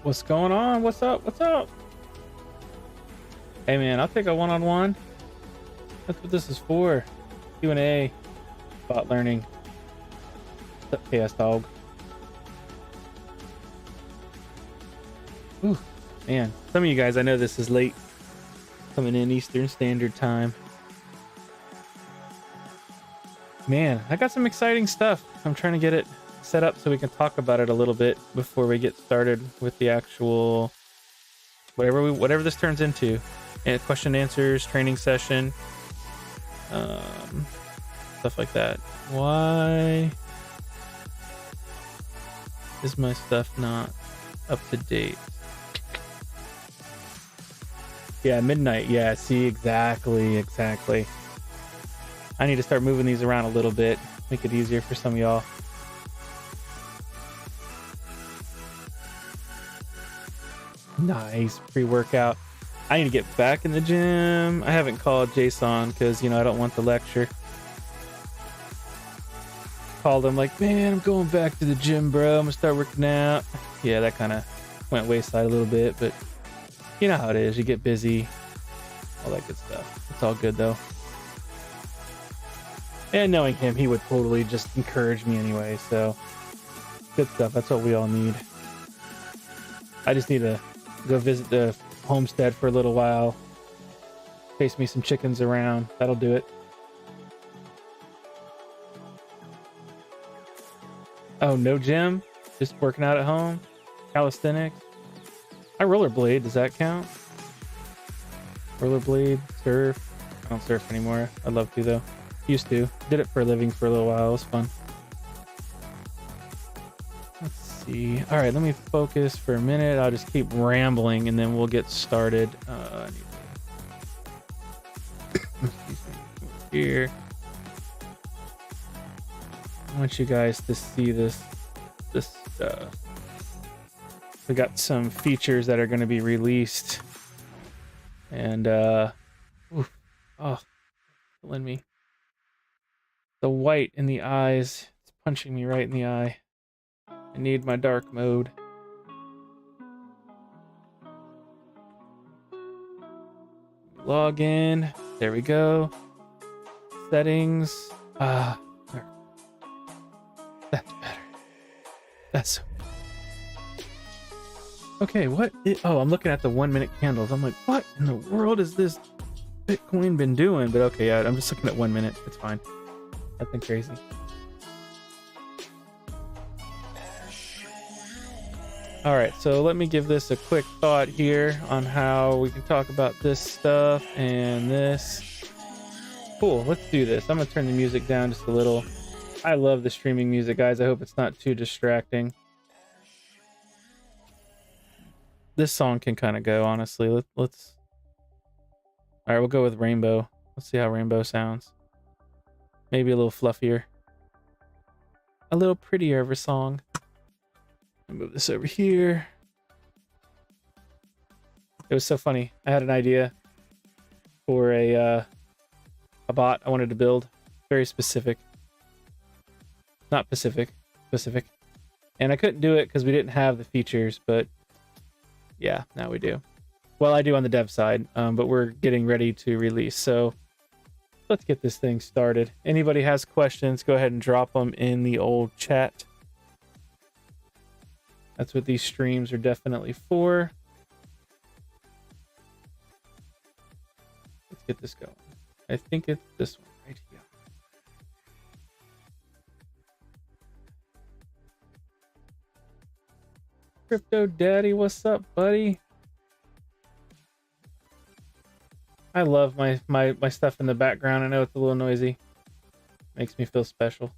What's going on? What's up? What's up? Hey man, I'll take a one-on-one. That's what this is for. Q&A, bot learning. What's up, chaos dog? Ooh, man. Some of you guys, I know this is late. Coming in Eastern Standard Time. Man, I got some exciting stuff. I'm trying to get it set up so we can talk about it a little bit before we get started with the actual whatever this turns into. And question and answers, training session, stuff like that. Why is my stuff not up to date? Yeah, midnight. Yeah, see, exactly. I need to start moving these around a little bit, make it easier for some of y'all. Nice pre-workout. I need to get back in the gym. I haven't called Jason because, you know, I don't want the lecture. Called him like, man, I'm going back to the gym, bro. I'm gonna start working out. Yeah, that kind of went wayside a little bit, but you know how it is. You get busy, all that good stuff. It's all good though. And knowing him, he would totally just encourage me anyway. So good stuff. That's what we all need. I just need to go visit the homestead for a little while. Chase me some chickens around. That'll do it. Oh, no gym? Just working out at home? Calisthenics? I rollerblade. Does that count? Rollerblade, surf. I don't surf anymore. I'd love to though. Used to. Did it for a living for a little while. It was fun. Let's see. All right, let me focus for a minute. I'll just keep rambling and then we'll get started. I need to here. I want you guys to see this stuff. We got some features that are going to be released, and oof, oh, killing me. The white in the eyes, it's punching me right in the eye. I need my dark mode. Log in. There we go. Settings. That's better. That's so. Okay, oh, I'm looking at the 1 minute candles. I'm like, what in the world is this Bitcoin been doing? But okay, yeah, I'm just looking at 1 minute. It's fine. Nothing crazy. All right, so let me give this a quick thought here on how we can talk about this stuff and this. Cool, let's do this. I'm gonna turn the music down just a little. I love the streaming music, guys. I hope it's not too distracting. This song can kind of go, honestly. Let's. All right, we'll go with Rainbow. Let's see how Rainbow sounds. Maybe a little fluffier. A little prettier of a song. I'll move this over here. It was so funny. I had an idea for a bot I wanted to build. Very specific. Not Pacific. Specific. And I couldn't do it because we didn't have the features, but yeah, now we do. Well, I do on the dev side, but we're getting ready to release. So let's get this thing started. Anybody has questions, go ahead and drop them in the old chat. That's what these streams are definitely for. Let's get this going. I think it's this one right here. Crypto Daddy, what's up, buddy? I love my stuff in the background. I know it's a little noisy. Makes me feel special.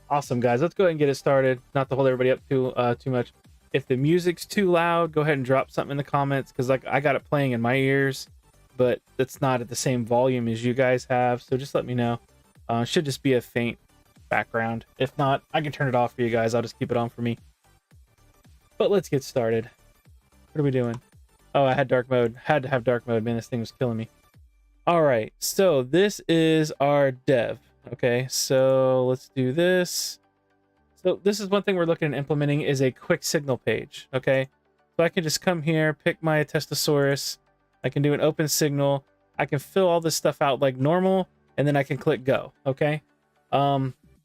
Awesome, guys. Let's go ahead and get it started. Not to hold everybody up too much. If the music's too loud, go ahead and drop something in the comments because like I got it playing in my ears, but it's not at the same volume as you guys have. So just let me know. It should just be a faint background. If not, I can turn it off for you guys. I'll just keep it on for me. But let's get started. What are we doing? Oh, I had dark mode. Had to have dark mode. Man, this thing was killing me. All right, so this is our dev. Okay, so let's do this. So this is one thing we're looking at implementing is a quick signal page. Okay, so I can just come here, pick my Testosaurus, I can do an open signal, I can fill all this stuff out like normal, and then I can click go. Okay,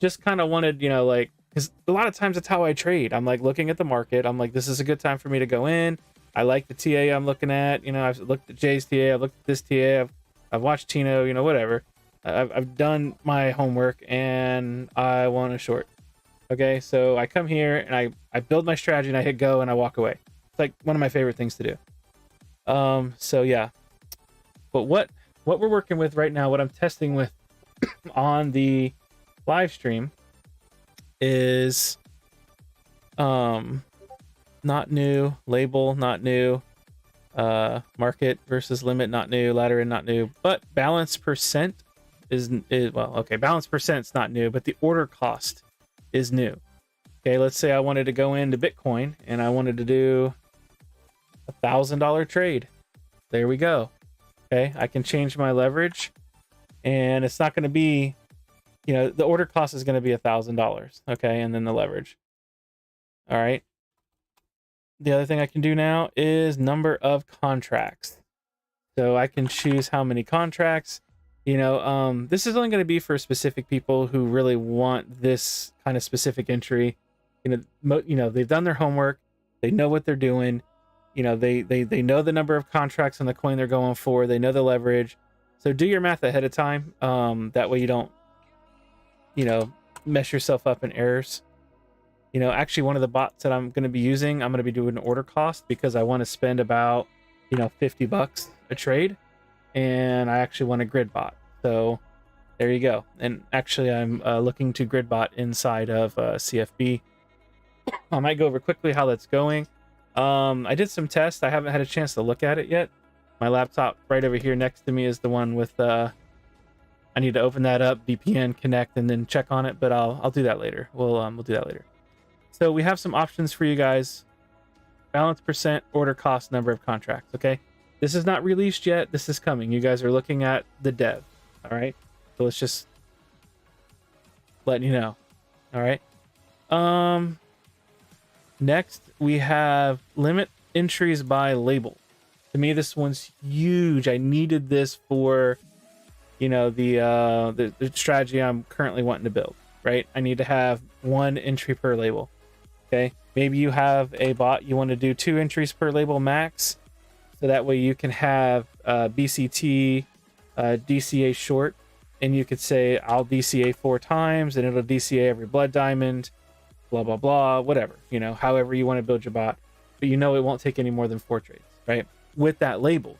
just kind of wanted, you know, like, because a lot of times that's how I trade. I'm like looking at the market, I'm like, this is a good time for me to go in. I like the TA I'm looking at, you know, I've looked at Jay's TA, I've looked at this TA, I've watched Tino, you know, whatever. I've done my homework and I want a short. Okay, so I come here and I build my strategy and I hit go and I walk away. It's like one of my favorite things to do. So yeah, but what we're working with right now, what I'm testing with on the live stream is not new, label not new, market versus limit not new, ladder in not new, but balance percent is well, okay, balance percent's not new, but the order cost is new. Okay, let's say I wanted to go into Bitcoin and I wanted to do $1,000 trade. There we go. Okay, I can change my leverage and it's not going to be, you know, the order cost is going to be $1,000. Okay, and then the leverage. All right. The other thing I can do now is number of contracts. So I can choose how many contracts. You know, this is only going to be for specific people who really want this kind of specific entry. You know, they've done their homework. They know what they're doing. You know, they know the number of contracts on the coin they're going for. They know the leverage. So do your math ahead of time. That way you don't, you know, mess yourself up in errors. You know, actually one of the bots that I'm going to be using, I'm going to be doing an order cost because I want to spend about, you know, $50 a trade. And I actually want a grid bot. So there you go. And actually I'm looking to grid bot inside of CFB. I might go over quickly how that's going. I did some tests. I haven't had a chance to look at it yet. My laptop right over here next to me is the one with I need to open that up, VPN connect, and then check on it, but I'll do that later. We'll do that later. So we have some options for you guys. Balance percent, order cost, number of contracts. Okay, this is not released yet. This is coming. You guys are looking at the dev. All right, so let's just let you know. All right. Next we have limit entries by label. To me, this one's huge. I needed this for, you know, the strategy I'm currently wanting to build. Right, I need to have one entry per label. Okay, maybe you have a bot, you want to do 2 entries per label max, so that way you can have BCT DCA short, and you could say I'll DCA 4 times and it'll DCA every blood diamond, blah blah blah, whatever, you know, however you want to build your bot, but you know it won't take any more than 4 trades, right, with that label.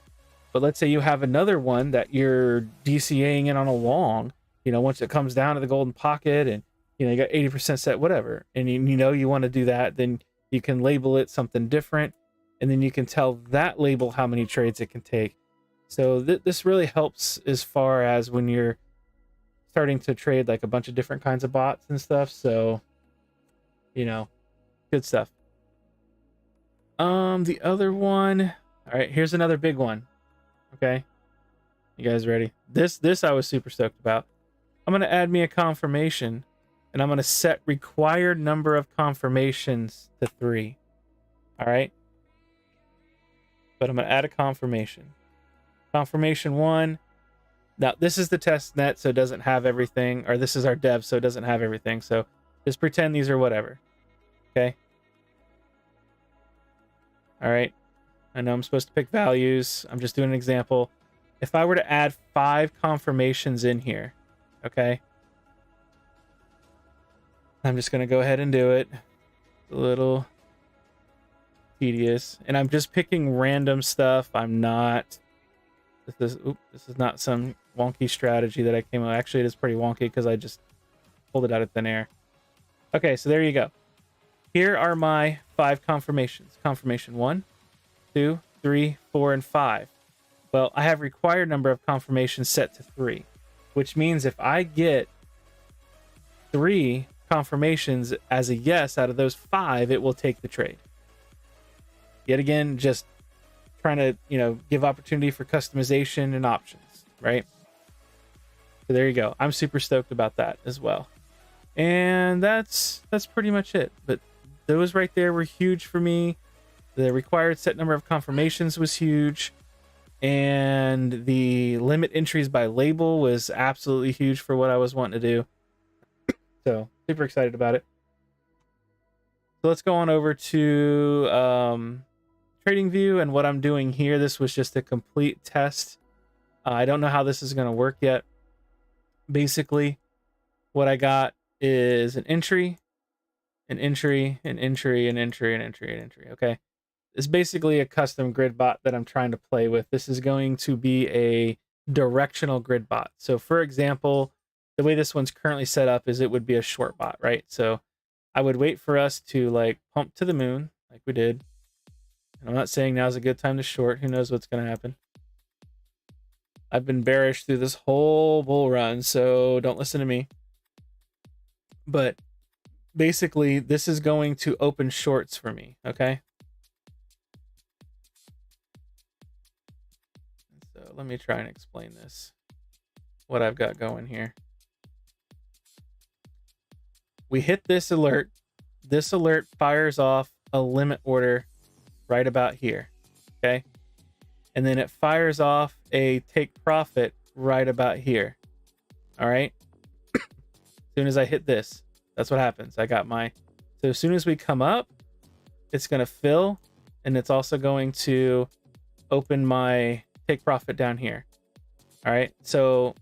But let's say you have another one that you're DCAing in on a long, you know, once it comes down to the golden pocket and, you know, you got 80% set, whatever, and you know you want to do that, then you can label it something different, and then you can tell that label how many trades it can take. So this really helps as far as when you're starting to trade like a bunch of different kinds of bots and stuff. So, you know, good stuff. The other one, all right, here's another big one. Okay, you guys ready? This I was super stoked about. I'm gonna add me a confirmation. And I'm going to set required number of confirmations to 3. All right. But I'm going to add a confirmation. Confirmation 1. Now, this is the test net, so it doesn't have everything. Or this is our dev, so it doesn't have everything. So just pretend these are whatever. Okay. All right. I know I'm supposed to pick values. I'm just doing an example. If I were to add 5 confirmations in here, okay, I'm just going to go ahead and do it. A little tedious. And I'm just picking random stuff. I'm not... This is not some wonky strategy that I came up. Actually, it is pretty wonky because I just pulled it out of thin air. Okay, so there you go. Here are my 5 confirmations. Confirmation 1, 2, 3, 4, and 5. Well, I have required number of confirmations set to 3, which means if I get 3 confirmations as a yes out of those 5, it will take the trade. Yet again, just trying to, you know, give opportunity for customization and options, right? So there you go. I'm super stoked about that as well. And that's pretty much it. But those right there were huge for me. The required set number of confirmations was huge, and the limit entries by label was absolutely huge for what I was wanting to do. So super excited about it. So let's go on over to TradingView, and what I'm doing here. This was just a complete test. I don't know how this is going to work yet. Basically, what I got is an entry, an entry, an entry, an entry, an entry, an entry. Okay. It's basically a custom grid bot that I'm trying to play with. This is going to be a directional grid bot. So for example, the way this one's currently set up is it would be a short bot, right? So I would wait for us to like pump to the moon like we did. And I'm not saying now's a good time to short. Who knows what's going to happen? I've been bearish through this whole bull run, so don't listen to me. But basically, this is going to open shorts for me, okay? So let me try and explain this, what I've got going here. We hit this alert. This alert fires off a limit order right about here, okay? And then it fires off a take profit right about here, all right? As soon as I hit this, that's what happens. I got my, so as soon as we come up, it's going to fill, and it's also going to open my take profit down here. All right, so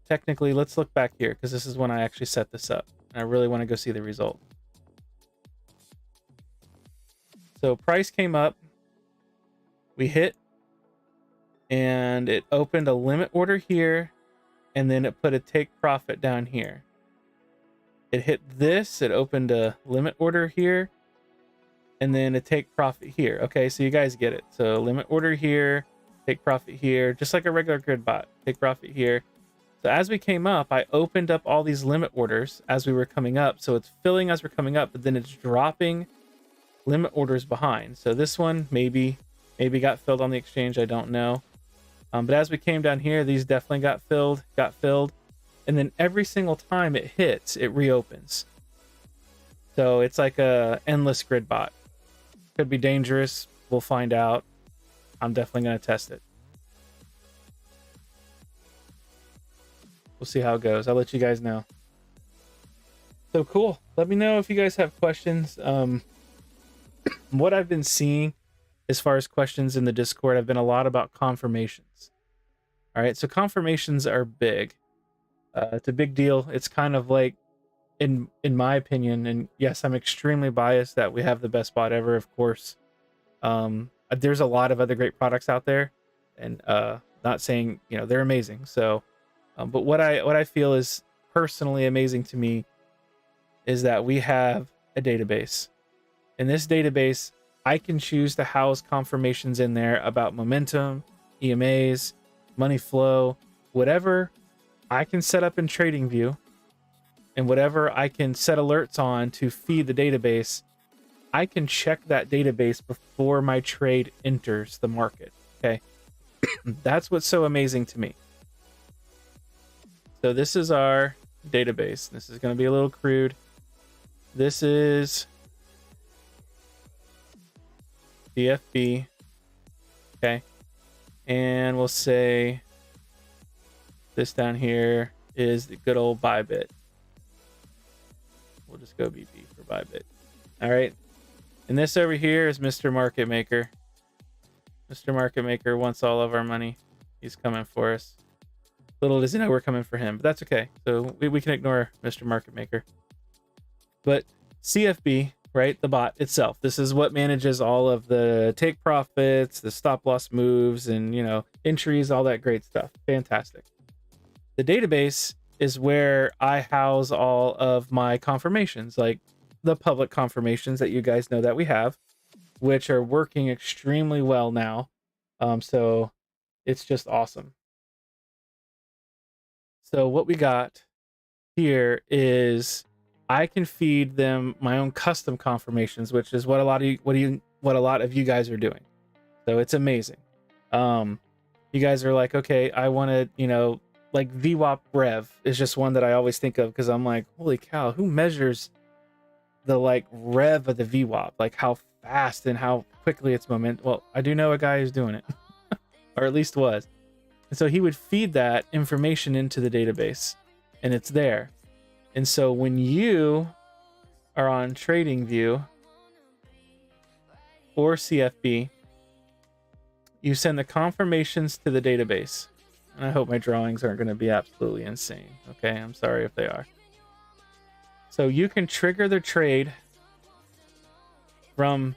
technically, let's look back here because this is when I actually set this up, and I really want to go see the result. So price came up, we hit, and it opened a limit order here, and then it put a take profit down here. It hit this, it opened a limit order here, and then a take profit here. Okay, so you guys get it. So limit order here, take profit here, just like a regular grid bot, take profit here. So as we came up, I opened up all these limit orders as we were coming up. So it's filling as we're coming up, but then it's dropping limit orders behind. So this one maybe got filled on the exchange, I don't know. But as we came down here, these definitely got filled. And then every single time it hits, it reopens. So it's like a endless grid bot. Could be dangerous. We'll find out. I'm definitely going to test it. We'll see how it goes. I'll let you guys know. So cool. Let me know if you guys have questions. What I've been seeing as far as questions in the Discord, I've been a lot about confirmations. All right. So confirmations are big. It's a big deal. It's kind of like, in my opinion, and yes, I'm extremely biased that we have the best bot ever, of course. There's a lot of other great products out there, and not saying, you know, they're amazing. So, but what I feel is personally amazing to me is that we have a database. In this database, I can choose to house confirmations in there about momentum, EMAs, money flow, whatever I can set up in TradingView, and whatever I can set alerts on to feed the database. I can check that database before my trade enters the market. Okay. That's what's so amazing to me. So this is our database. This is going to be a little crude. This is CFB. Okay. And we'll say this down here is the good old Bybit. We'll just go BP for Bybit. All right. And this over here is Mr. Market Maker. Mr. Market Maker wants all of our money. He's coming for us. Little does he know we're coming for him, but that's okay. So we can ignore Mr. Market Maker. But CFB, right, the bot itself, this is what manages all of the take profits, the stop loss moves, and, you know, entries, all that great stuff. Fantastic. The database is where I house all of my confirmations, like the public confirmations that you guys know that we have, which are working extremely well now. So it's just awesome. So what we got here is I can feed them my own custom confirmations, which is what a lot of you guys are doing. So it's amazing. You guys are like, okay, I want to, you know, like VWAP rev is just one that I always think of because I'm like, holy cow, who measures the like rev of the VWAP, like how fast and how quickly it's moment? Well, I do know a guy who's doing it, or at least was. And so he would feed that information into the database, and it's there. And so when you are on TradingView or CFB, you send the confirmations to the database. And I hope my drawings aren't going to be absolutely insane. Okay, I'm sorry if they are. So you can trigger the trade from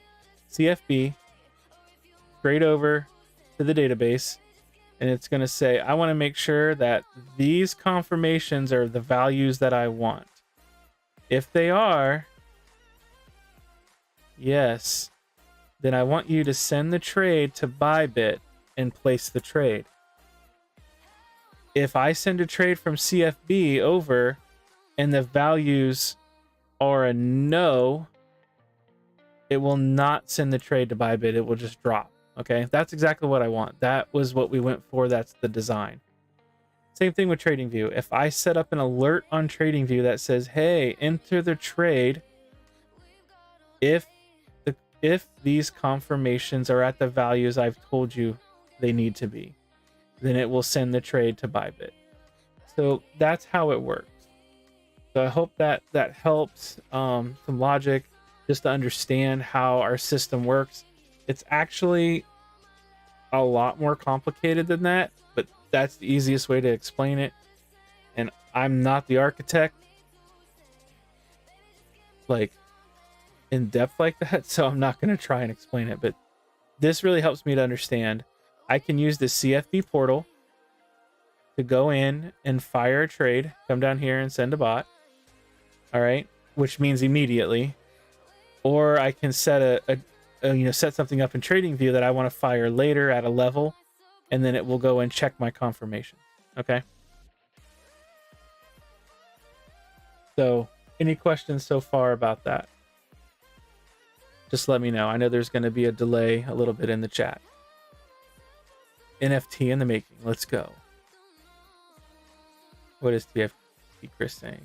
CFB straight over to the database, and it's going to say, I want to make sure that these confirmations are the values that I want. If they are, yes, then I want you to send the trade to Bybit and place the trade. If I send a trade from CFB over and the values are a no, it will not send the trade to Bybit. It will just drop. Okay, that's exactly what I want. That was what we went for. That's the design. Same thing with TradingView. If I set up an alert on TradingView that says, hey, enter the trade if these confirmations are at the values I've told you they need to be, then it will send the trade to Bybit. So that's how it works. So I hope that helps, some logic just to understand how our system works. It's actually a lot more complicated than that, but that's the easiest way to explain it. And I'm not the architect, like in depth like that, so I'm not going to try and explain it, but this really helps me to understand. I can use the CFB portal to go in and fire a trade, come down here and send a bot. All right, which means immediately. Or I can set set something up in TradingView that I want to fire later at a level, and then it will go and check my confirmation. Okay. So, any questions so far about that? Just let me know. I know there's going to be a delay a little bit in the chat. NFT in the making. Let's go. What is TFB Chris saying?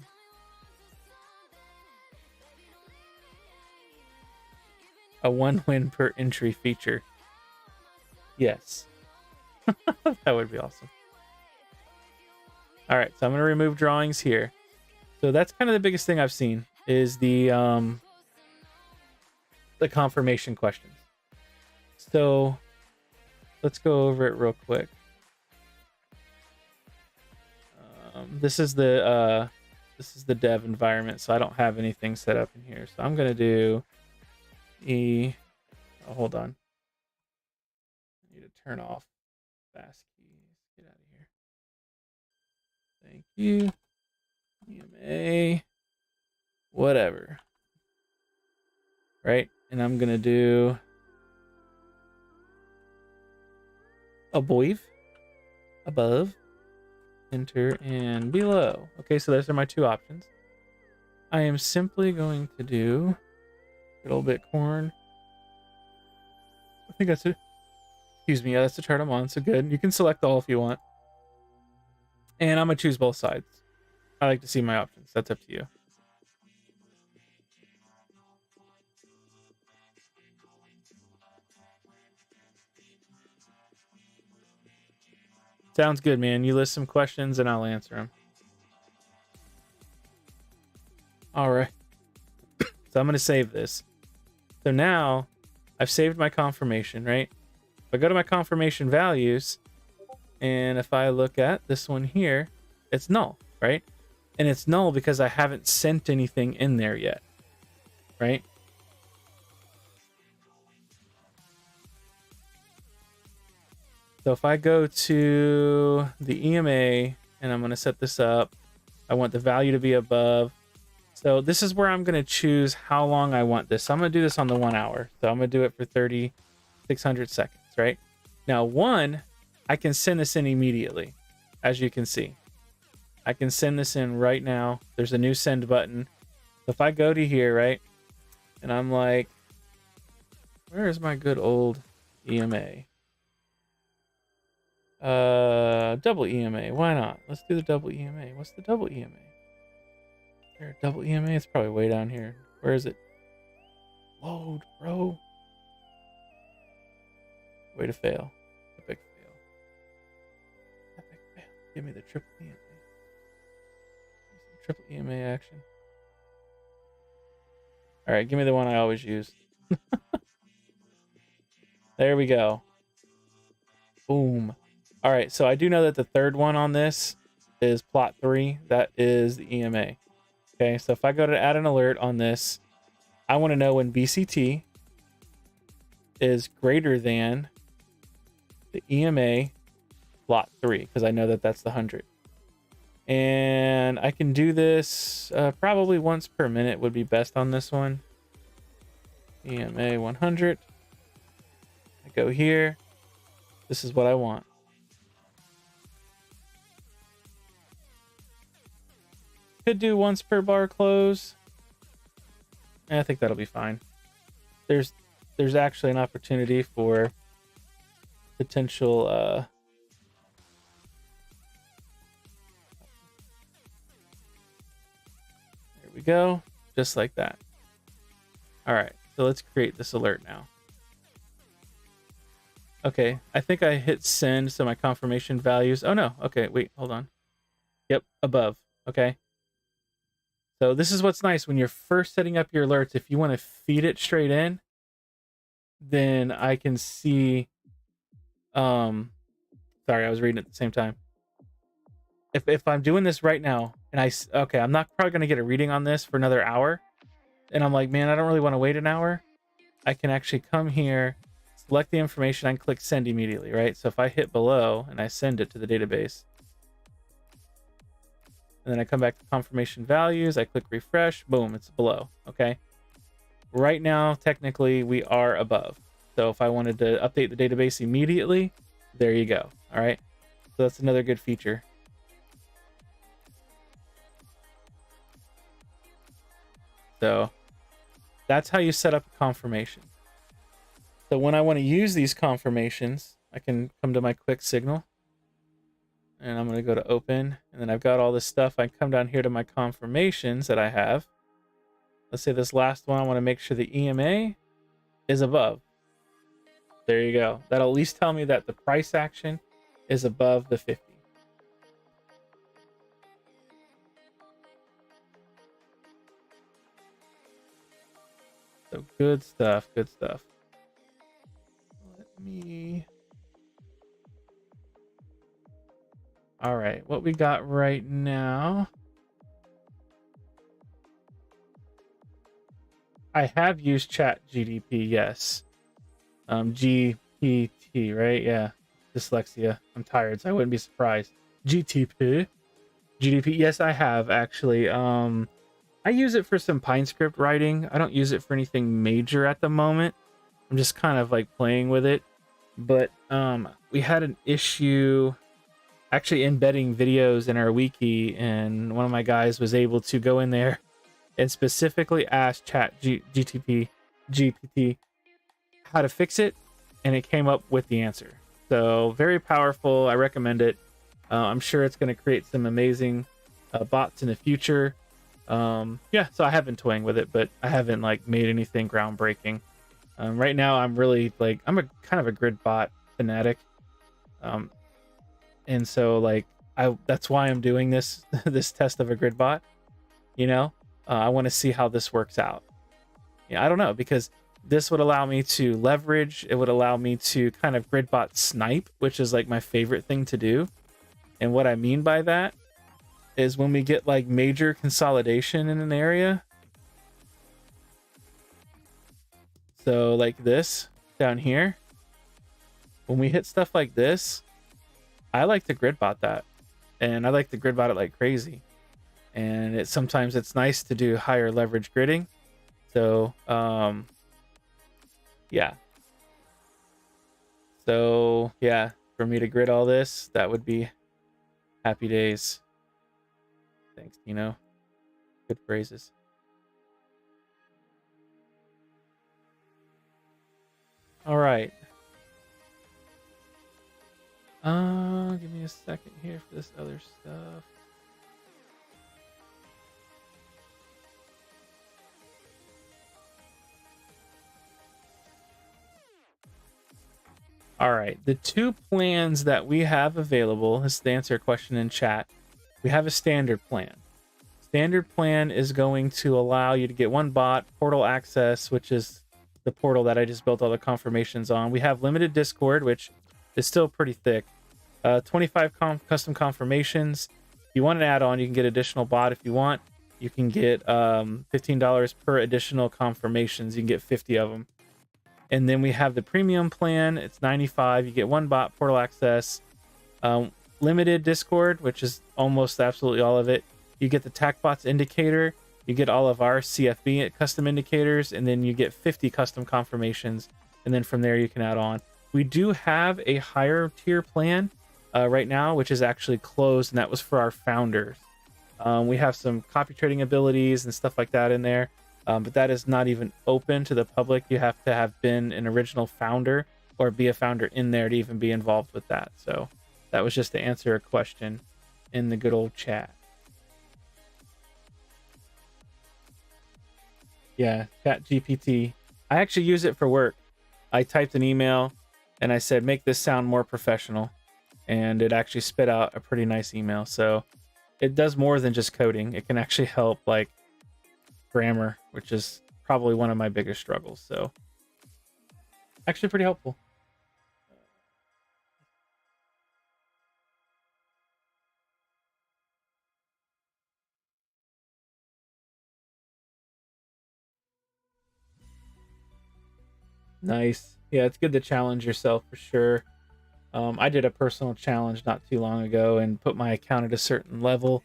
A 1 win per entry feature. Yes. That would be awesome. All right, so I'm going to remove drawings here. So that's kind of the biggest thing I've seen is the confirmation questions. So let's go over it real quick. This is the dev environment, so I don't have anything set up in here. So I'm going to do hold on. I need to turn off fast keys. Get out of here. Thank you. EMA. Whatever. Right? And I'm going to do above, enter, and below. Okay, so those are my two options. I am simply going to do a little Bitcoin. I think that's it. Excuse me. Yeah, that's the chart I'm on. So good. You can select all if you want. And I'm going to choose both sides. I like to see my options. That's up to you. Sounds good, man. You list some questions and I'll answer them. All right. So I'm going to save this. So now I've saved my confirmation, right? If I go to my confirmation values, and if I look at this one here, it's null, right? And it's null because I haven't sent anything in there yet, right? So if I go to the EMA and I'm going to set this up, I want the value to be above. So this is where I'm going to choose how long I want this. So I'm going to do this on the 1 hour. So I'm going to do it for 3,600 seconds, right? Now, I can send this in immediately, as you can see. I can send this in right now. There's a new send button. So if I go to here, right, and I'm like, where is my good old EMA? Double EMA. Why not? Let's do the double EMA. What's the double EMA? Is there a double EMA? It's probably way down here. Where is it? Load, bro. Way to fail. Epic fail. Epic fail. Give me the triple EMA. Triple EMA action. All right, give me the one I always use. There we go. Boom. All right, so I do know that the third one on this is plot 3. That is the EMA. Okay, so if I go to add an alert on this, I want to know when BCT is greater than the EMA plot 3, because I know that that's the 100. And I can do this probably once per minute would be best on this one. EMA 100. I go here. This is what I want. Could do once per bar close. I think that'll be fine. There's actually an opportunity for potential there we go, just like that. All right, so let's create this alert now. Okay, I think I hit send, so my confirmation values. Oh no, okay, wait, hold on. Yep, above. Okay. So this is what's nice when you're first setting up your alerts. If you want to feed it straight in, then I can see. Sorry, I was reading at the same time. If I'm doing this right now, and okay, I'm not probably gonna get a reading on this for another hour, and I'm like, man, I don't really want to wait an hour. I can actually come here, select the information, and click send immediately, right? So if I hit below and I send it to the database, and then I come back to confirmation values, I click refresh, boom, it's below. Okay. Right now, technically, we are above. So if I wanted to update the database immediately, there you go. All right. So that's another good feature. So that's how you set up a confirmation. So when I want to use these confirmations, I can come to my quick signal. And I'm going to go to open. And then I've got all this stuff. I come down here to my confirmations that I have. Let's say this last one, I want to make sure the EMA is above. There you go. That'll at least tell me that the price action is above the 50. So good stuff, good stuff. Let me... All right, what we got right now. I have used Chat GDP, yes. GPT, right? Yeah. Dyslexia. I'm tired, so I wouldn't be surprised. GTP. GDP, yes, I have actually. I use it for some Pine script writing. I don't use it for anything major at the moment. I'm just kind of like playing with it. But we had an issue actually embedding videos in our wiki, and one of my guys was able to go in there and specifically ask GPT how to fix it, and it came up with the answer. So very powerful. I recommend it. I'm sure it's going to create some amazing bots in the future. Yeah, so I have been toying with it, but I haven't like made anything groundbreaking. Right now, I'm really like, I'm a kind of a grid bot fanatic. And so like, that's why I'm doing this, this test of a grid bot, you know. I want to see how this works out. Yeah, I don't know, because this would allow me to leverage. It would allow me to kind of grid bot snipe, which is like my favorite thing to do. And what I mean by that is when we get like major consolidation in an area. So like this down here, when we hit stuff like this, I like to grid bot that, and I like to grid bot it like crazy. And sometimes it's nice to do higher leverage gridding. So, yeah. So yeah, for me to grid all this, that would be happy days. Thanks, Tino. Good phrases. All right. Give me a second here for this other stuff. All right, the two plans that we have available, this is to answer a question in chat. We have a standard plan. Standard plan is going to allow you to get one bot, portal access, which is the portal that I just built all the confirmations on. We have limited Discord, which is still pretty thick. 25 custom confirmations. If you want an add-on, you can get additional bot if you want. You can get $15 per additional confirmations. You can get 50 of them. And then we have the premium plan. It's 95. You get one bot, portal access, limited Discord, which is almost absolutely all of it. You get the TACBots indicator. You get all of our CFB custom indicators, and then you get 50 custom confirmations. And then from there, you can add on. We do have a higher tier plan right now, which is actually closed, and that was for our founders. We have some copy trading abilities and stuff like that in there. But that is not even open to the public. You have to have been an original founder or be a founder in there to even be involved with that. So that was just to answer a question in the good old chat. Yeah, Chat GPT. I actually use it for work. I typed an email and I said, make this sound more professional. And it actually spit out a pretty nice email. So it does more than just coding. It can actually help like grammar, which is probably one of my biggest struggles. So actually pretty helpful. Nice. Yeah, it's good to challenge yourself for sure. I did a personal challenge not too long ago and put my account at a certain level.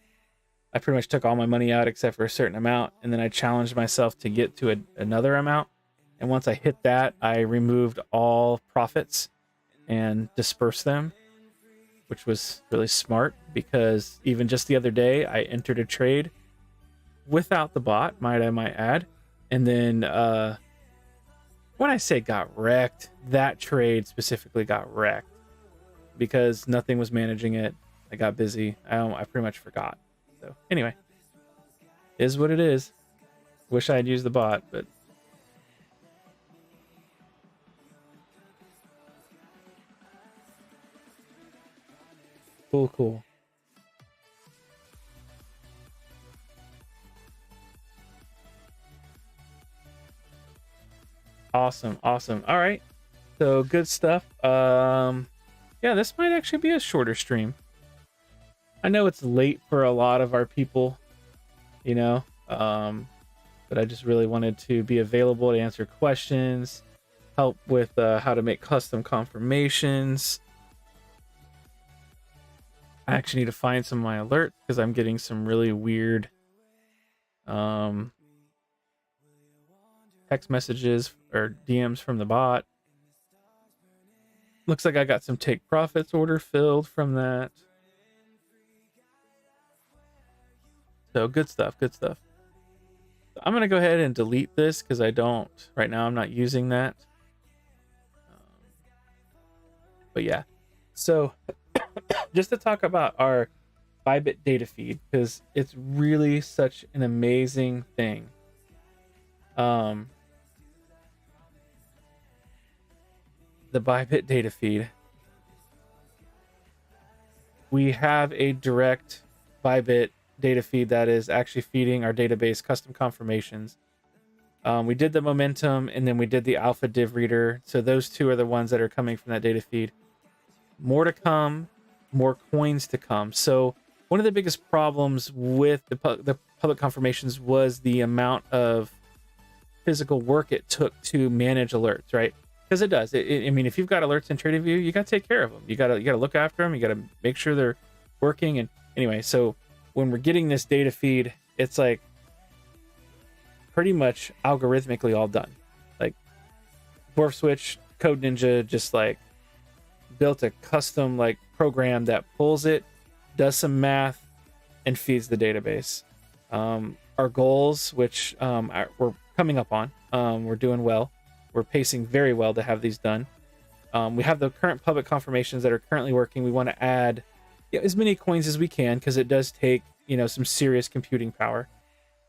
I pretty much took all my money out except for a certain amount, and then I challenged myself to get to another amount. And once I hit that, I removed all profits and dispersed them, which was really smart because even just the other day, I entered a trade without the bot, I might add. And then when I say got wrecked, that trade specifically got wrecked because nothing was managing it. I got busy. I pretty much forgot. So anyway, is what it is. Wish I had used the bot, but cool. Awesome. All right. So good stuff. Yeah, this might actually be a shorter stream. I know it's late for a lot of our people, you know, but I just really wanted to be available to answer questions, help with how to make custom confirmations. I actually need to find some of my alerts because I'm getting some really weird text messages or DMs from the bot. Looks like I got some take profits order filled from that. So good stuff. I'm going to go ahead and delete this because right now I'm not using that. But yeah, so just to talk about our Bybit data feed, because it's really such an amazing thing. The Bybit data feed. We have a direct Bybit data feed that is actually feeding our database custom confirmations. We did the momentum and then we did the alpha div reader. So those two are the ones that are coming from that data feed. More to come, more coins to come. So one of the biggest problems with the public confirmations was the amount of physical work it took to manage alerts, right? Because it does. I mean, if you've got alerts in TradingView, you got to take care of them. You got to look after them. You got to make sure they're working. And anyway, so when we're getting this data feed, it's like pretty much algorithmically all done. Like Dwarf Switch, Code Ninja just like built a custom like program that pulls it, does some math, and feeds the database. Our goals, which we're coming up on, we're doing well. We're pacing very well to have these done. We have the current public confirmations that are currently working. We want to add as many coins as we can because it does take, some serious computing power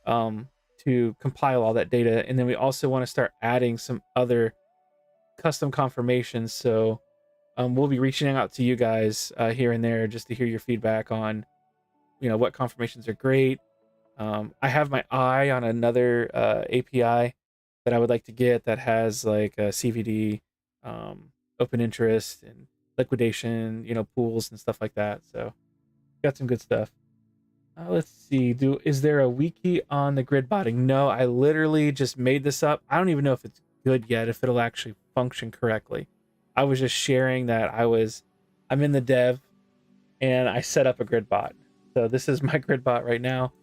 to compile all that data. And then we also want to start adding some other custom confirmations. So we'll be reaching out to you guys here and there just to hear your feedback on, what confirmations are great. I have my eye on another API that I would like to get that has like a CVD, open interest and liquidation, pools and stuff like that. So got some good stuff. Let's see. Is there a wiki on the grid botting? No, I literally just made this up. I don't even know if it's good yet, if it'll actually function correctly. I was just sharing that I'm in the dev and I set up a grid bot. So this is my grid bot right now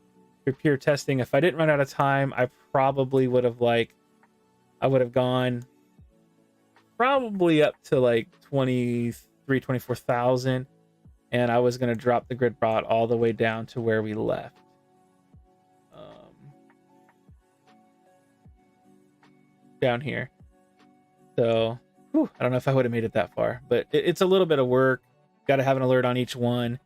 for pure testing. If I didn't run out of time, I probably would have gone probably up to like 24,000. And I was going to drop the grid bot all the way down to where we left. Down here. So, I don't know if I would have made it that far, but it's a little bit of work. Got to have an alert on each one.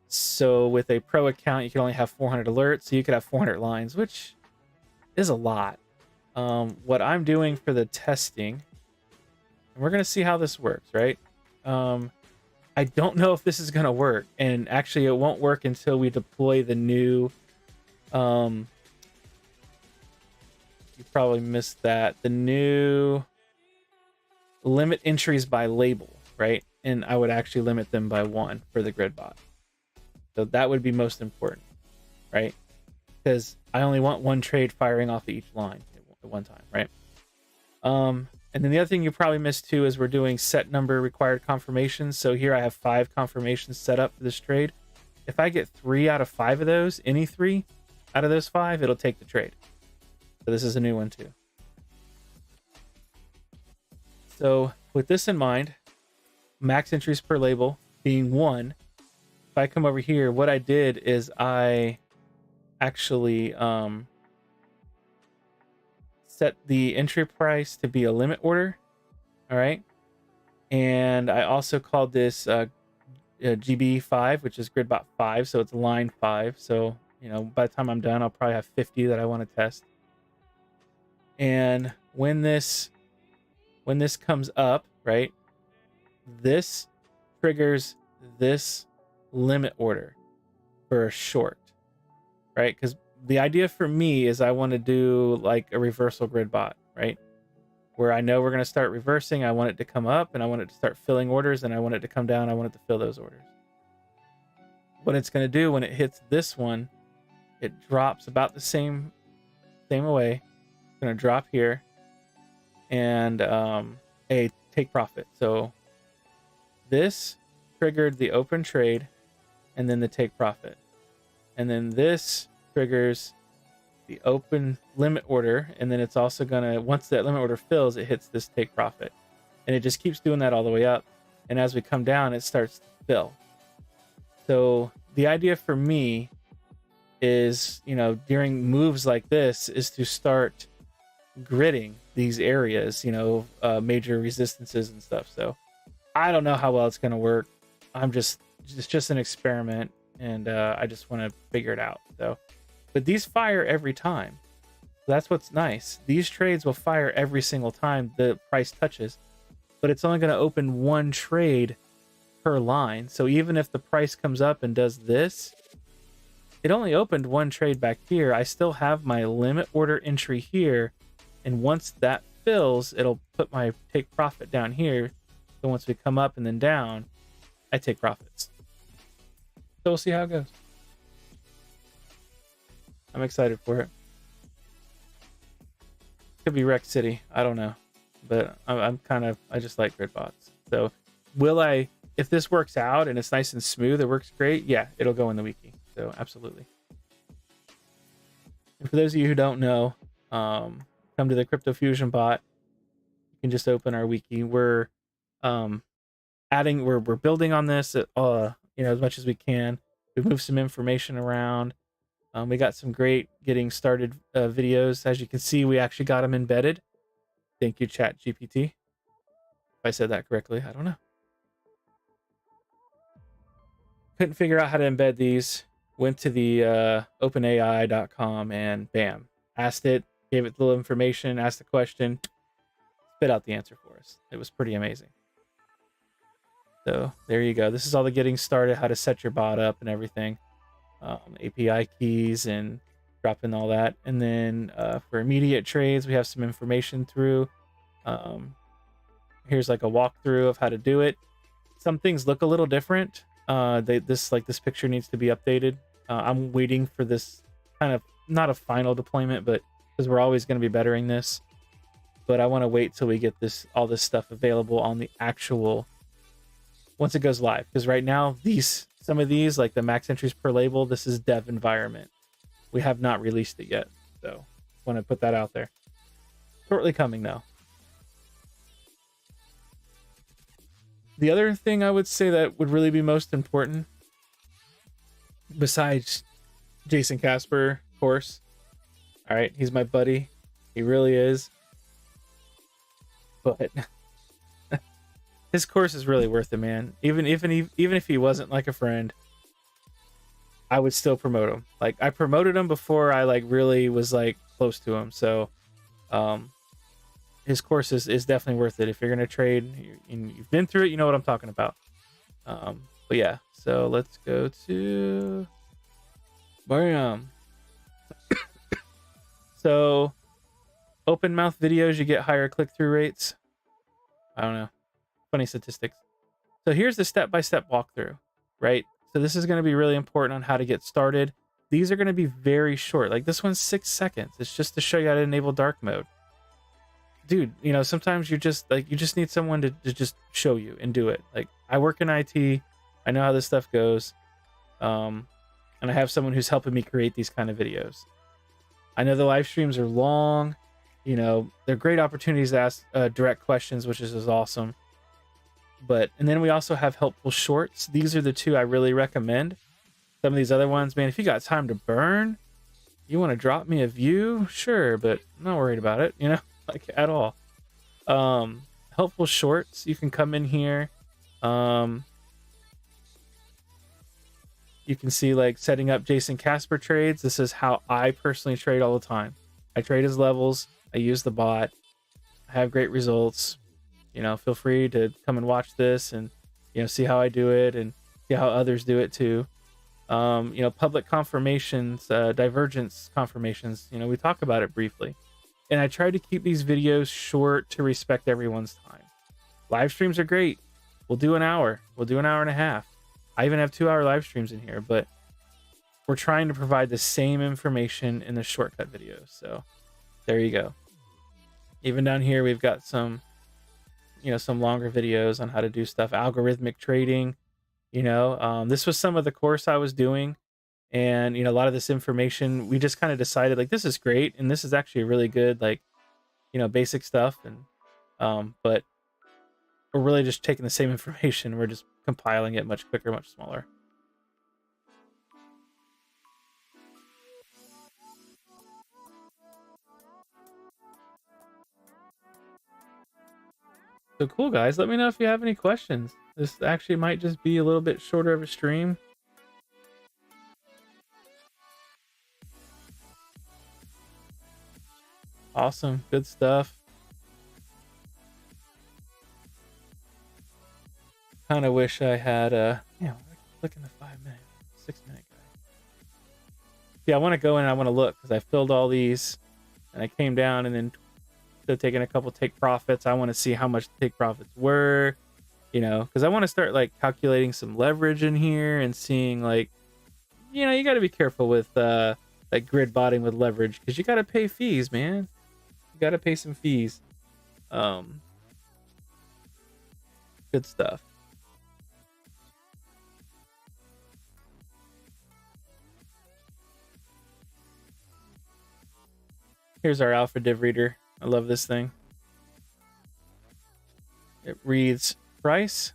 So with a pro account, you can only have 400 alerts. So you could have 400 lines, which is a lot. What I'm doing for the testing, and we're going to see how this works, right? I don't know if this is going to work, and actually it won't work until we deploy the new, you probably missed that, the new limit entries by label, right? And I would actually limit them by 1 for the grid bot. So that would be most important, right? Because I only want 1 trade firing off of each line at one time, right? And then the other thing you probably missed too is we're doing set number required confirmations. So here I have 5 confirmations set up for this trade. If I get 3 out of 5 of those, any 3 out of those 5, it'll take the trade. So this is a new one too. So with this in mind, max entries per label being 1, if I come over here, what I did is I actually set the entry price to be a limit order. All right. And I also called this GB5, which is gridbot 5. So it's line 5. So, by the time I'm done, I'll probably have 50 that I want to test. And when this comes up, right, this triggers this limit order for a short, right? Because the idea for me is I want to do like a reversal grid bot, right? Where I know we're going to start reversing. I want it to come up and I want it to start filling orders, and I want it to come down. I want it to fill those orders. What it's going to do when it hits this one, it drops about the same away. It's going to drop here and a take profit. So this triggered the open trade and then the take profit. And then this triggers the open limit order, and then it's also gonna, once that limit order fills, it hits this take profit, and it just keeps doing that all the way up. And as we come down, it starts to fill. So the idea for me is, during moves like this, is to start gridding these areas, major resistances and stuff. So I don't know how well it's gonna work. It's just an experiment, and I just want to figure it out. So. But these fire every time. That's what's nice. These trades will fire every single time the price touches, but it's only going to open 1 trade per line. So even if the price comes up and does this, it only opened 1 trade back here. I still have my limit order entry here, and once that fills, it'll put my take profit down here. So once we come up and then down, I take profits. So we'll see how it goes. I'm excited for it. Could be Wreck City. I don't know. But I just like grid bots. So if this works out and it's nice and smooth, it works great, yeah, it'll go in the wiki. So absolutely. And for those of you who don't know, come to the Crypto Fusion bot. You can just open our wiki. We're building on this as much as we can. We've moved some information around. We got some great getting started videos. As you can see, we actually got them embedded. Thank you, ChatGPT. I said that correctly. I don't know. Couldn't figure out how to embed these. Went to the openai.com and bam, asked it, gave it a little information, asked the question, spit out the answer for us. It was pretty amazing. So there you go. This is all the getting started, how to set your bot up and everything. API keys and drop in all that. And then for immediate trades, we have some information through. Here's like a walkthrough of how to do it. Some things look a little different. This picture needs to be updated. I'm waiting for this kind of, not a final deployment, but because we're always going to be bettering this. But I want to wait till we get all this stuff available on the actual, once it goes live. Because right now, some of these, like the max entries per label, this is dev environment. We have not released it yet. So want to put that out there. Shortly coming though. The other thing I would say that would really be most important, besides Jason Casper course, all right, he's my buddy, he really is, but his course is really worth it, man. Even if he wasn't like a friend, I would still promote him. Like, I promoted him before I like really was like close to him. So his course is definitely worth it. If you're gonna trade and you've been through it, you know what I'm talking about. But yeah, so let's go to Mariam. So open mouth videos, you get higher click-through rates. I don't know, funny statistics. So here's the step-by-step walkthrough, right? So this is going to be really important on how to get started. These are going to be very short. Like this one's 6 seconds. It's just to show you how to enable dark mode. Dude, you know, sometimes you just need someone to just show you and do it. Like, I work in IT, I know how this stuff goes, and I have someone who's helping me create these kind of videos. I know the live streams are long, you know, they're great opportunities to ask direct questions, which is awesome. And then we also have helpful shorts. These are the two I really recommend. Some of these other ones, man, if you got time to burn, you want to drop me a view, sure, but I'm not worried about it, you know. Like at all. Helpful shorts, you can come in here, you can see like setting up Jason Casper trades. This is how I personally trade all the time. I trade his levels, I use the bot, I have great results. You know, feel free to come and watch this and, you know, see how I do it and see how others do it too. You know, public confirmations, divergence confirmations, you know, we talk about it briefly. And I try to keep these videos short to respect everyone's time. Live streams are great. We'll do an hour. We'll do an hour and a half. I even have 2-hour live streams in here, but we're trying to provide the same information in the shortcut videos. So there you go. Even down here, we've got some, you know, some longer videos on how to do stuff. Algorithmic trading, you know, this was some of the course I was doing. And, you know, a lot of this information, we just kind of decided like, this is great. And this is actually really good, like, you know, basic stuff. And, but we're really just taking the same information. We're just compiling it much quicker, much smaller. So cool, guys. Let me know if you have any questions. This actually might just be a little bit shorter of a stream. Awesome. Good stuff. Kind of wish I had look in the 5-minute, 6-minute guy. Yeah, I want to go in and I want to look because I filled all these and I came down and then instead of taking a couple take profits, I want to see how much the take profits were, you know, because I want to start like calculating some leverage in here and seeing like, you know, you got to be careful with like grid botting with leverage because you got to pay fees, man. You got to pay some fees. Good stuff. Here's our alpha div reader. I love this thing. It reads price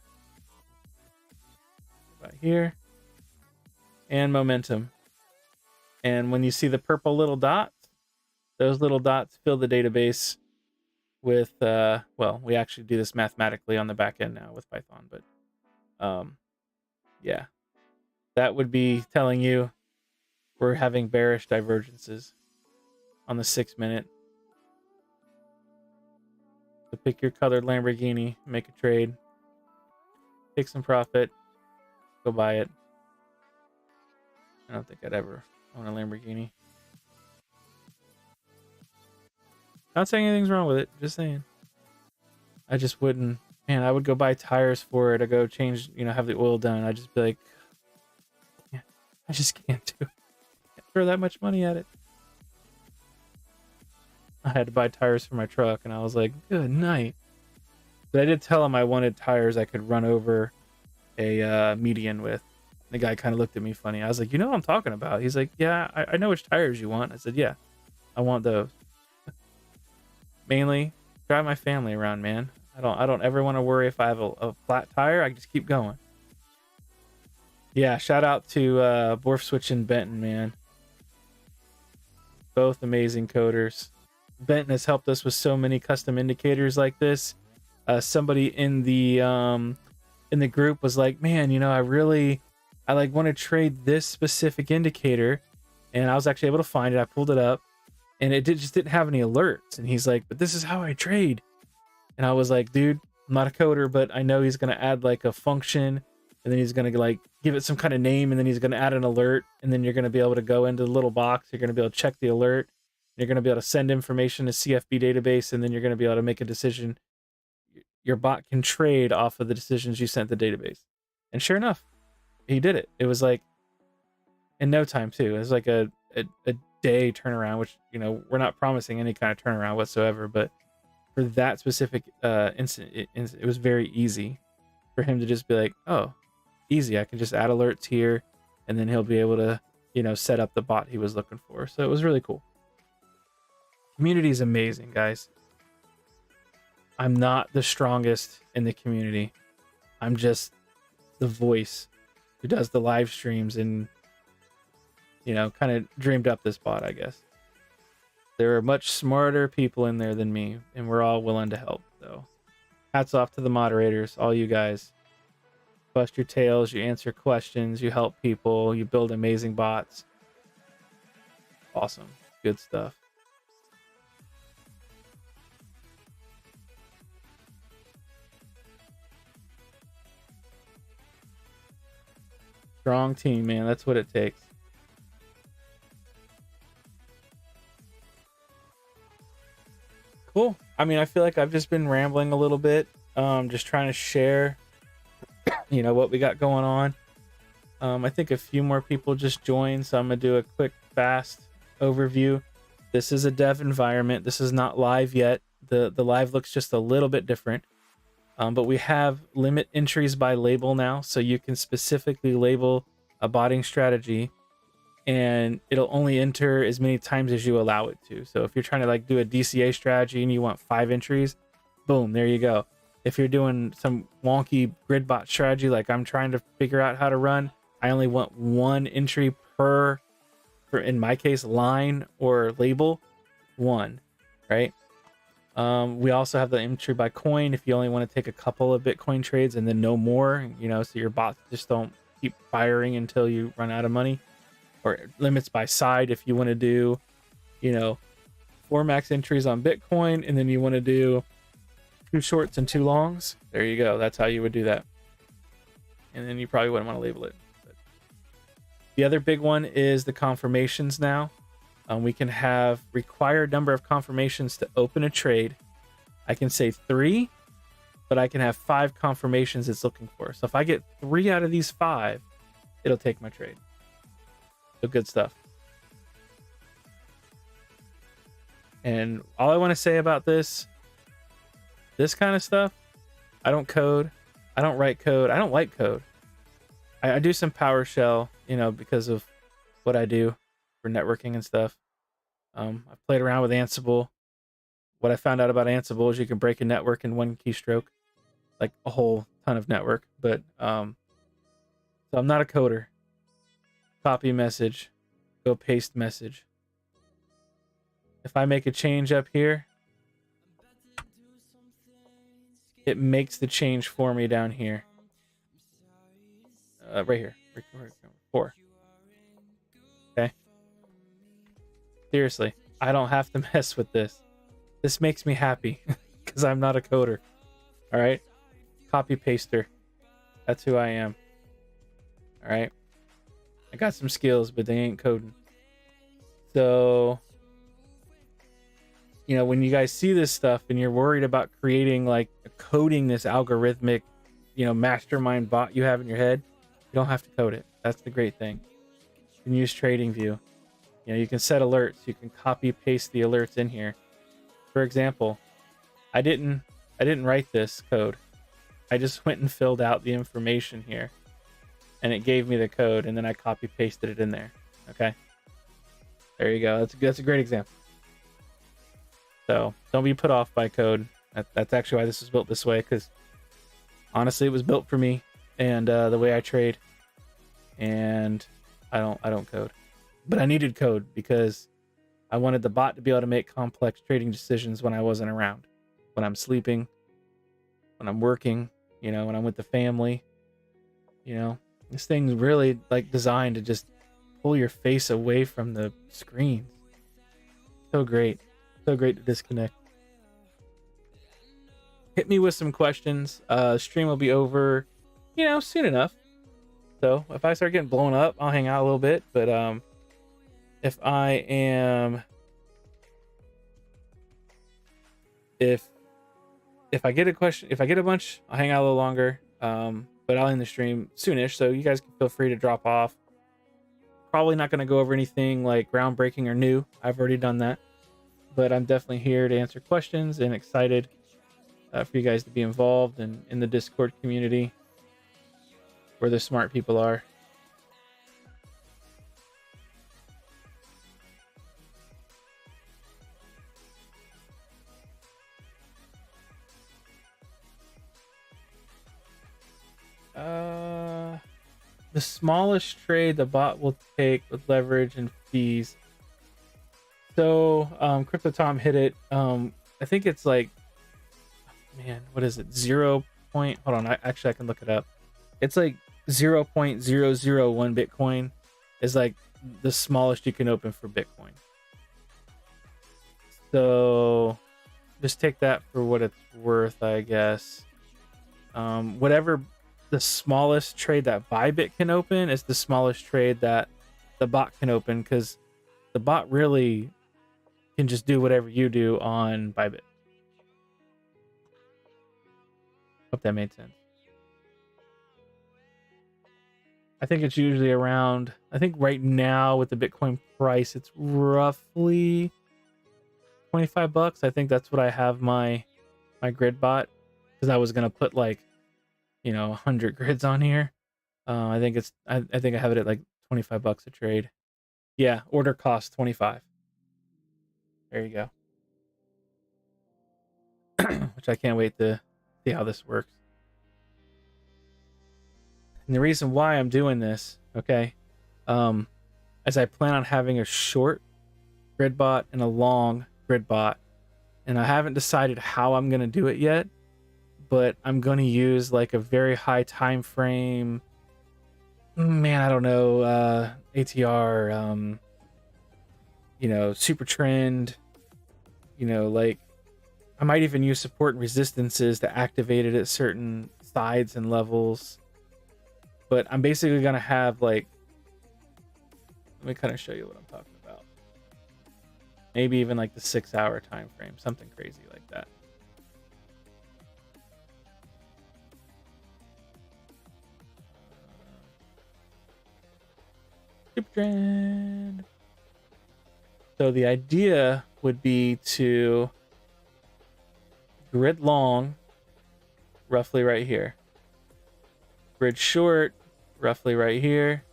right here and momentum. And when you see the purple little dots, those little dots fill the database with well, we actually do this mathematically on the back end now with Python, but yeah, that would be telling you we're having bearish divergences on the 6-minute. So pick your colored Lamborghini, make a trade, take some profit, go buy it. I don't think I'd ever own a Lamborghini. Not saying anything's wrong with it, just saying. I just wouldn't. Man, I would go buy tires for it or go change, have the oil done. I'd just be like, yeah, I just can't do it. Can't throw that much money at it. I had to buy tires for my truck, and I was like, good night. But I did tell him I wanted tires I could run over a median with. The guy kind of looked at me funny. I was like, you know what I'm talking about? He's like, yeah, I know which tires you want. I said, yeah, I want those. Mainly, drive my family around, man. I don't ever want to worry if I have a flat tire. I can just keep going. Yeah, shout out to Borf Switch and Benton, man. Both amazing coders. Benton has helped us with so many custom indicators like this. Somebody in the group was like, man, I want to trade this specific indicator, and I was actually able to find it. I pulled it up, and it just didn't have any alerts. And he's like, but this is how I trade. And I was like, dude, I'm not a coder, but I know he's gonna add like a function, and then he's gonna like give it some kind of name, and then he's gonna add an alert, and then you're gonna be able to go into the little box. You're gonna be able to check the alert. You're gonna be able to send information to CFB database, and then you're gonna be able to make a decision. Your bot can trade off of the decisions you sent the database. And sure enough, he did it. It was like in no time too. It was like a day turnaround, which we're not promising any kind of turnaround whatsoever, but for that specific incident, it was very easy for him to just be like, oh, easy, I can just add alerts here, and then he'll be able to set up the bot he was looking for. So it was really cool. Community is amazing, guys. I'm not the strongest in the community. I'm just the voice who does the live streams and kind of dreamed up this bot, I guess. There are much smarter people in there than me, and we're all willing to help. So hats off to the moderators, all you guys. Bust your tails, you answer questions, you help people, you build amazing bots. Awesome. Good stuff. Strong team, man. That's what it takes. Cool. I mean, I feel like I've just been rambling a little bit, just trying to share, what we got going on. I think a few more people just joined, so I'm gonna do a quick, fast overview. This is a dev environment. This is not live yet. The live looks just a little bit different, but we have limit entries by label now, so you can specifically label a botting strategy, and it'll only enter as many times as you allow it to. So if you're trying to like do a DCA strategy and you want 5 entries, boom, there you go. If you're doing some wonky grid bot strategy like I'm trying to figure out how to run, I only want 1 entry per, for in my case, line or label, 1, right? We also have the entry by coin if you only want to take a couple of Bitcoin trades and then no more, so your bots just don't keep firing until you run out of money. Or limits by side if you want to do, 4 max entries on Bitcoin, and then you want to do 2 shorts and 2 longs. There you go. That's how you would do that. And then you probably wouldn't want to label it. But the other big one is the confirmations now. We can have required number of confirmations to open a trade. I can say 3, but I can have 5 confirmations it's looking for. So if I get 3 out of these 5, it'll take my trade. So good stuff. And all I want to say about this kind of stuff, I don't code. I don't write code. I don't like code. I do some PowerShell, because of what I do for networking and stuff. I've played around with Ansible. What I found out about Ansible is you can break a network in 1 keystroke, like a whole ton of network. But so I'm not a coder. Copy message, go paste message. If I make a change up here, it makes the change for me down here. Right here. 4. Okay. Seriously, I don't have to mess with this. This makes me happy because I'm not a coder. All right. Copy paster. That's who I am. All right. I got some skills, but they ain't coding. So, you know, when you guys see this stuff and you're worried about creating like coding this algorithmic, you know, mastermind bot you have in your head, you don't have to code it. That's the great thing. You can use TradingView. You know, you can set alerts. You can copy paste the alerts in here. For example, I didn't write this code. I just went and filled out the information here, and it gave me the code, and then I copy pasted it in there. Okay, there you go. That's a great example. So don't be put off by code. That's actually why this was built this way, because honestly, it was built for me and the way I trade. And I don't code, but I needed code because I wanted the bot to be able to make complex trading decisions when I wasn't around, when I'm sleeping, when I'm working, you know, when I'm with the family. You know, this thing's really like designed to just pull your face away from the screens. So great to disconnect. Hit me with some questions. Stream will be over, you know, soon enough. So if I start getting blown up, I'll hang out a little bit. But if I am, if I get a question, if I get a bunch, I'll hang out a little longer. But I'll end the stream soonish, so you guys can feel free to drop off. Probably not going to go over anything like groundbreaking or new. I've already done that. But I'm definitely here to answer questions and excited for you guys to be involved in the Discord community where the smart people are. The smallest trade the bot will take with leverage and fees. So Crypto Tom hit it. I think it's like, man, what is it? 0. Hold on, I can look it up. It's like 0.001 Bitcoin is like the smallest you can open for Bitcoin. So just take that for what it's worth, I guess. Whatever the smallest trade that Bybit can open is the smallest trade that the bot can open, because the bot really can just do whatever you do on Bybit. Hope that made sense. I think it's usually around, I think right now with the Bitcoin price, it's roughly $25. I think that's what I have my grid bot, because I was going to put like, you know, 100 grids on here. I think I think I have it at like $25 a trade. Yeah, order cost 25. There you go. Which I can't wait to see how this works. And the reason why I'm doing this, okay, as I plan on having a short grid bot and a long grid bot, and I haven't decided how I'm going to do it yet, but I'm going to use like a very high time frame, man, I don't know, ATR, you know, super trend, you know, like I might even use support and resistances to activate it at certain sides and levels. But I'm basically going to have like, let me kind of show you what I'm talking about. Maybe even like the 6-hour time frame, something crazy like that. Super trend. So the idea would be to grid long, roughly right here. Grid short, roughly right here.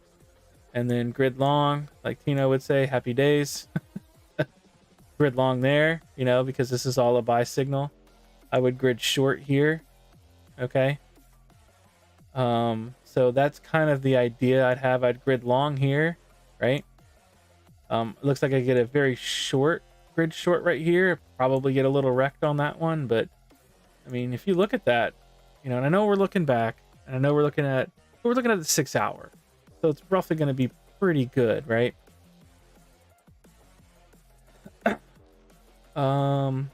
And then grid long, like Tino would say, happy days. Grid long there, you know, because this is all a buy signal. I would grid short here. Okay. So that's kind of the idea I'd have. I'd grid long here, right? It looks like I get a very short grid short right here. Probably get a little wrecked on that one, but I mean, if you look at that, you know, and I know we're looking back, and I know we're looking at the 6 hour, so it's roughly going to be pretty good, right? So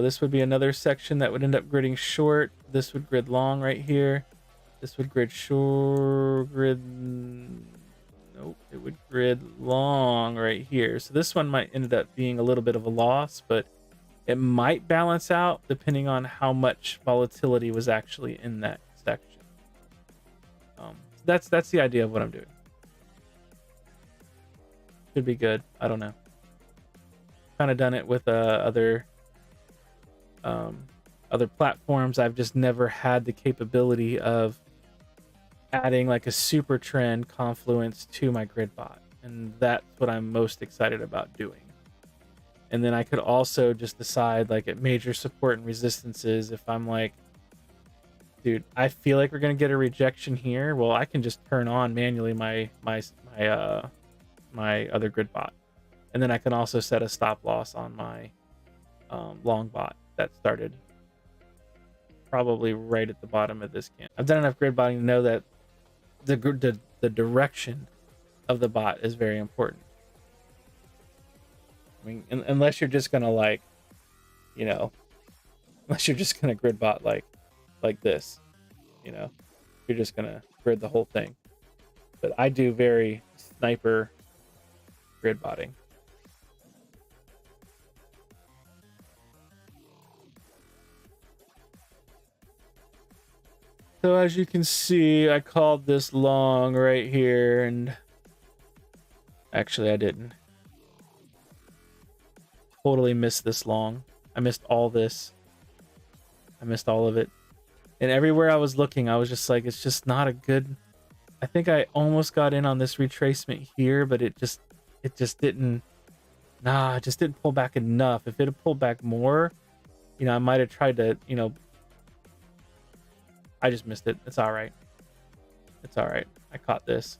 this would be another section that would end up gridding short. This would grid long right here. This would grid short, nope, it would grid long right here. So this one might end up being a little bit of a loss, but it might balance out depending on how much volatility was actually in that section. That's the idea of what I'm doing. Should be good. I don't know. Kind of done it with other platforms. I've just never had the capability of adding like a super trend confluence to my grid bot, and that's what I'm most excited about doing. And then I could also just decide, like, at major support and resistances, if I'm like, dude, I feel like we're gonna get a rejection here, well, I can just turn on manually my other grid bot, and then I can also set a stop loss on my long bot that started probably right at the bottom of this can. I've done enough grid botting to know that the direction of the bot is very important. I mean, unless you're just gonna, like, you know, unless you're just gonna grid bot like this, you know, you're just gonna grid the whole thing. But I do very sniper grid botting. So as you can see, I called this long right here, and actually I didn't. Totally missed this long. I missed all this. I missed all of it. And everywhere I was looking, I was just like, it's just not a good... I think I almost got in on this retracement here, but it just didn't... Nah, it just didn't pull back enough. If it had pulled back more, you know, I might have tried to, you know... I just missed it. It's all right. It's all right. I caught this.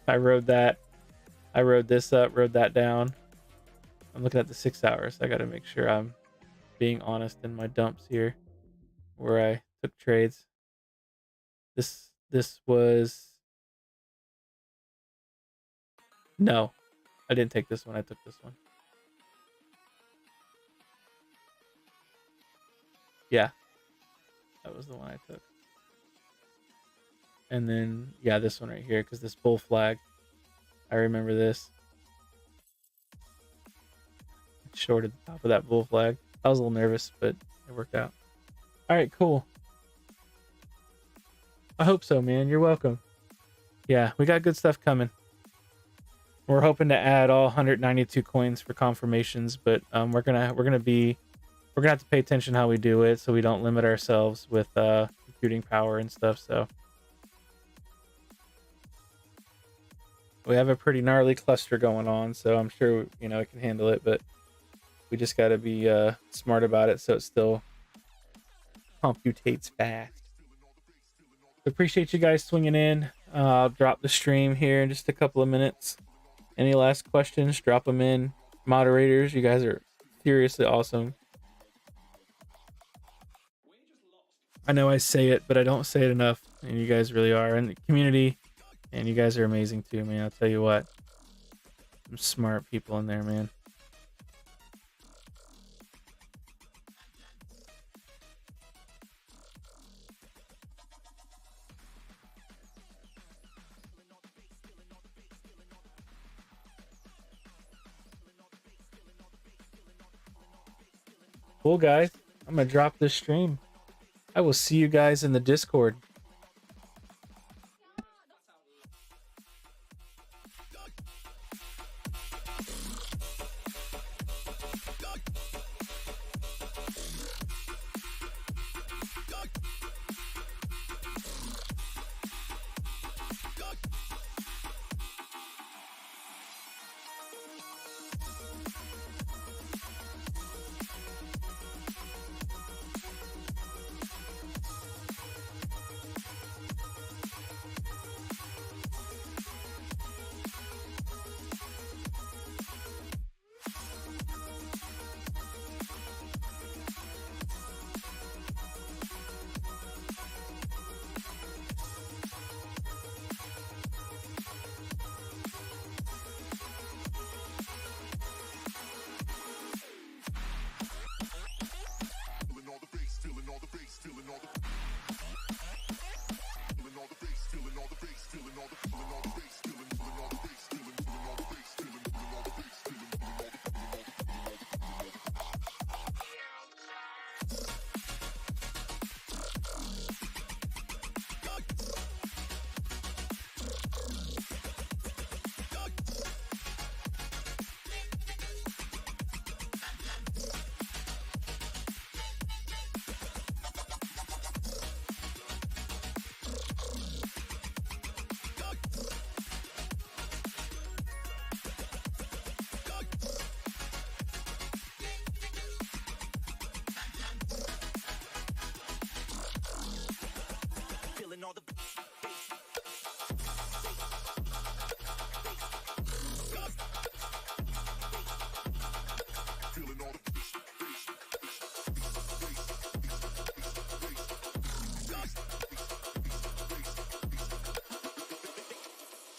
I rode that. I rode this up, rode that down. I'm looking at the 6 hours. I got to make sure I'm being honest in my dumps here where I took trades. This was... No, I didn't take this one. I took this one. Yeah. That was the one I took. And then, yeah, this one right here, because this bull flag, I remember this. Shorted the top of that bull flag. I was a little nervous, but it worked out. All right, cool. I hope so, man. You're welcome. Yeah, we got good stuff coming. We're hoping to add all 192 coins for confirmations, but we're gonna have to pay attention how we do it so we don't limit ourselves with computing power and stuff. So we have a pretty gnarly cluster going on, so I'm sure, you know, it can handle it, but we just got to be smart about it so it still computates fast. Appreciate you guys swinging in. I'll drop the stream here in just a couple of minutes. Any last questions, drop them in. Moderators, you guys are seriously awesome. I know I say it, but I don't say it enough, and you guys really are. And the community, and you guys are amazing too, man. I'll tell you what. Some smart people in there, man. Cool, guys. I'm gonna drop this stream. I will see you guys in the Discord.